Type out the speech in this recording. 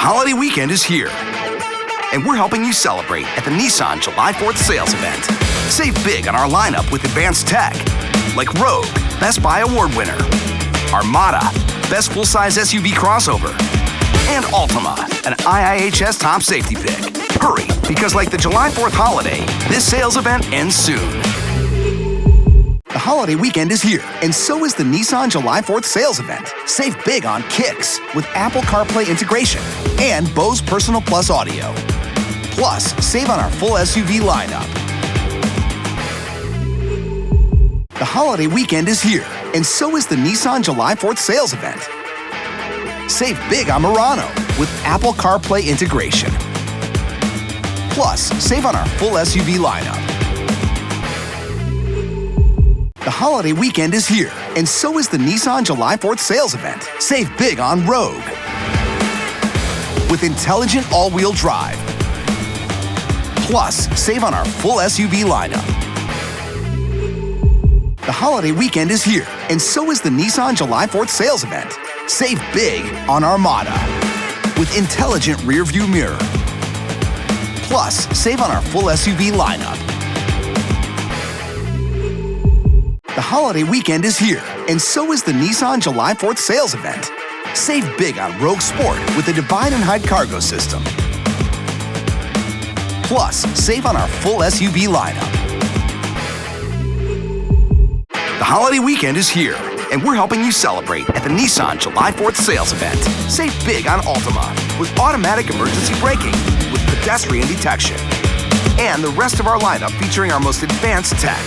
holiday weekend is here, and we're helping you celebrate at the Nissan July 4th sales event. Save big on our lineup with advanced tech, like Rogue, Best Buy Award winner, Armada, Best Full-Size SUV crossover, and Altima, an IIHS top safety pick. Hurry, because like the July 4th holiday, this sales event ends soon. The holiday weekend is here, and so is the Nissan July 4th sales event. Save big on kicks with Apple CarPlay integration and Bose Personal Plus audio. Plus, save on our full SUV lineup. The holiday weekend is here, and so is the Nissan July 4th sales event. Save big on Murano with Apple CarPlay integration. Plus, save on our full SUV lineup. The holiday weekend is here, and so is the Nissan July 4th sales event. Save big on Rogue with intelligent all-wheel drive. Plus, save on our full SUV lineup. The holiday weekend is here, and so is the Nissan July 4th sales event. Save big on Armada with intelligent rear-view mirror. Plus, save on our full SUV lineup. The holiday weekend is here, and so is the Nissan July 4th sales event. Save big on Rogue Sport with a divide and hide cargo system. Plus, save on our full SUV lineup. The holiday weekend is here, and we're helping you celebrate at the Nissan July 4th sales event. Save big on Altima with automatic emergency braking with pedestrian detection. And the rest of our lineup featuring our most advanced tech.